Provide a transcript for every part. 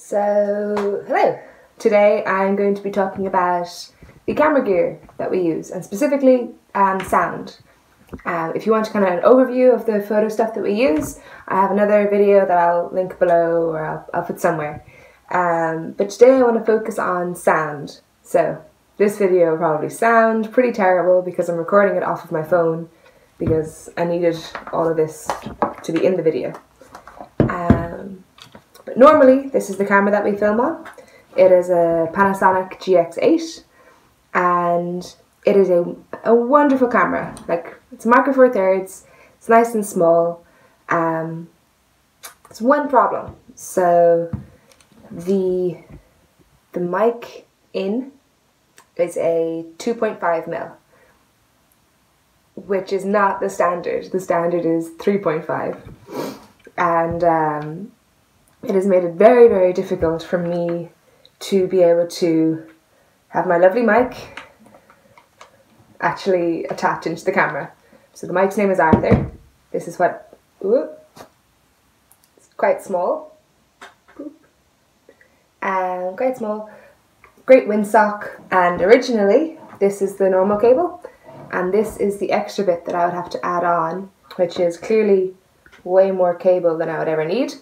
So, hello! Today I'm going to be talking about the camera gear that we use, and specifically sound. If you want kind of an overview of the photo stuff that we use, I have another video that I'll link below, or I'll put somewhere. But today I want to focus on sound. So, this video will probably sound pretty terrible because I'm recording it off of my phone because I needed all of this to be in the video. But normally, this is the camera that we film on. It is a Panasonic GX8, and it is a wonderful camera. Like, it's a Micro Four Thirds, it's nice and small. It's one problem. So the mic in is a 2.5mm, which is not the standard. The standard is 3.5, and it has made it very, very difficult for me to be able to have my lovely mic actually attach into the camera. So the mic's name is Arthur. This is what, it's quite small. Quite small. Great windsock, and originally this is the normal cable, and this is the extra bit that I would have to add on, which is clearly way more cable than I would ever need.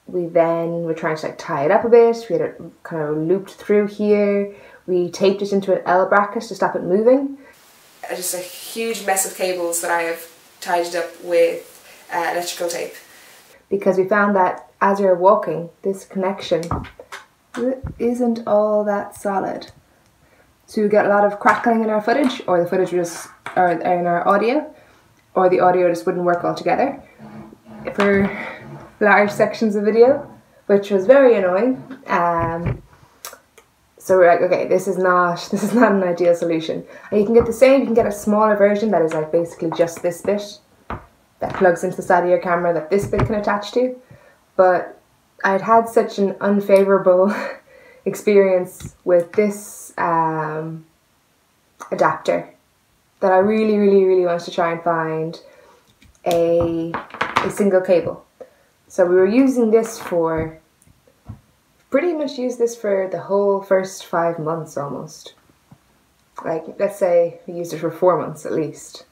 We then were trying to tie it up a bit. We had it kind of looped through here. We taped it into an L bracket to stop it moving. Just a huge mess of cables that I have tied up with electrical tape. Because we found that as we were walking, this connection isn't all that solid. So we get a lot of crackling in our footage, or the footage just, or in our audio, or the audio just wouldn't work altogether for large sections of video, which was very annoying. So we're like, okay, this is not an ideal solution. And you can get the same, you can get a smaller version that is like basically just this bit that plugs into the side of your camera that this bit can attach to. But I'd had such an unfavourable experience with this adapter that I really, really, really wanted to try and find a single cable. So we were using this for, pretty much used this for the whole first 5 months almost. Like, let's say we used it for 4 months at least.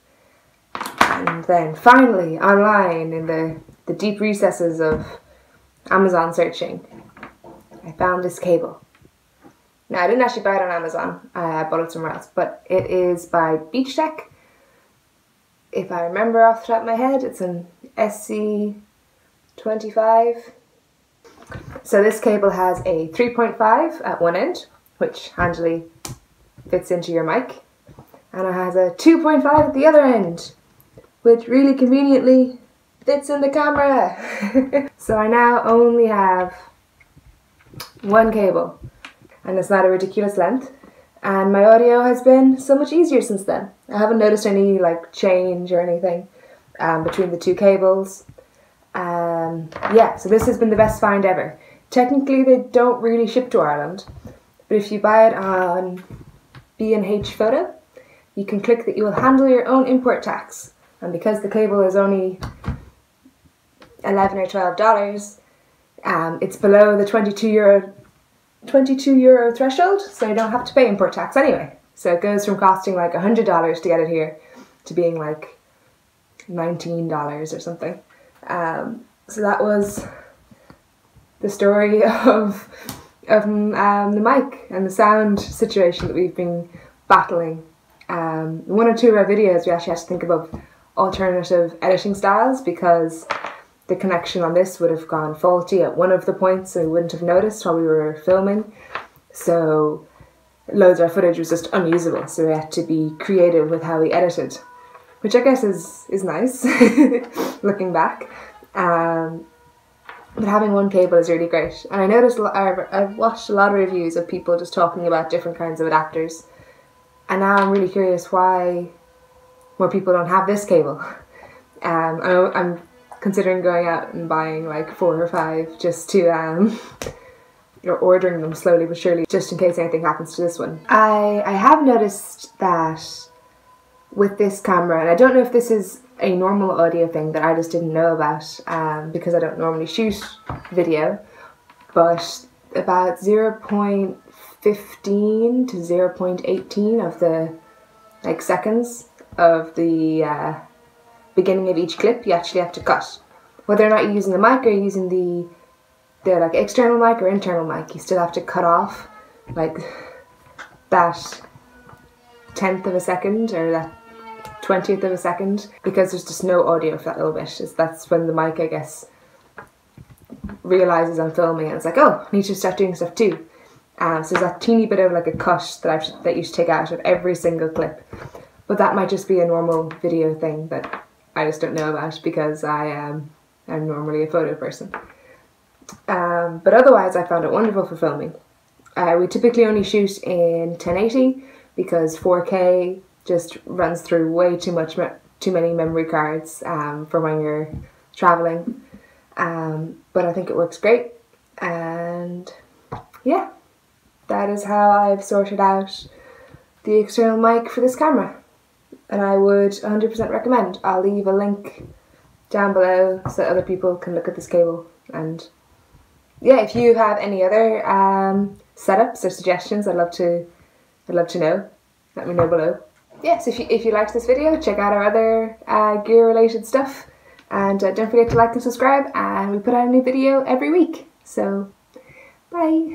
And then finally, online, in the deep recesses of Amazon searching, I found this cable. Now, I didn't actually buy it on Amazon, I bought it somewhere else, but it is by Beach Tech. If I remember off the top of my head, it's an SC25. So this cable has a 3.5 at one end, which handily fits into your mic, and it has a 2.5 at the other end, which really conveniently fits in the camera. So I now only have one cable, and it's not a ridiculous length, and my audio has been so much easier since then. I haven't noticed any like change or anything between the two cables. Yeah, so this has been the best find ever. Technically they don't really ship to Ireland, but if you buy it on B&H Photo, you can click that you will handle your own import tax, and because the cable is only $11 or $12, it's below the 22 euro threshold, so you don't have to pay import tax anyway. So it goes from costing like $100 to get it here to being like $19 or something. So that was the story of the mic and the sound situation that we've been battling. In one or two of our videos we actually had to think about alternative editing styles because the connection on this would have gone faulty at one of the points and we wouldn't have noticed while we were filming. So loads of our footage was just unusable, so we had to be creative with how we edited, which I guess is nice looking back. But having one cable is really great, and I noticed I've watched a lot of reviews of people just talking about different kinds of adapters, and now I'm really curious why more people don't have this cable. I'm considering going out and buying like 4 or 5 just to or ordering them slowly but surely just in case anything happens to this one. I have noticed that with this camera, and I don't know if this is a normal audio thing that I just didn't know about because I don't normally shoot video, but about 0.15 to 0.18 of the seconds of the beginning of each clip you actually have to cut. Whether or not you're using the mic or using the external mic or internal mic, you still have to cut off like that 10th of a second or that 20th of a second, because there's just no audio for that little bit. That's when the mic, I guess, realizes I'm filming and it's like, oh, I need to start doing stuff too. So there's that teeny bit of like a cut that you should take out of every single clip. But that might just be a normal video thing that I just don't know about because I am normally a photo person. But otherwise I found it wonderful for filming. We typically only shoot in 1080 because 4K just runs through way too many memory cards for when you're traveling. But I think it works great, and yeah, that is how I've sorted out the external mic for this camera, and I would 100% recommend. I'll leave a link down below so other people can look at this cable. And yeah, if you have any other setups or suggestions, I'd love to know. Let me know below. Yes, if you liked this video, check out our other gear related stuff, and don't forget to like and subscribe, and we put out a new video every week. So bye.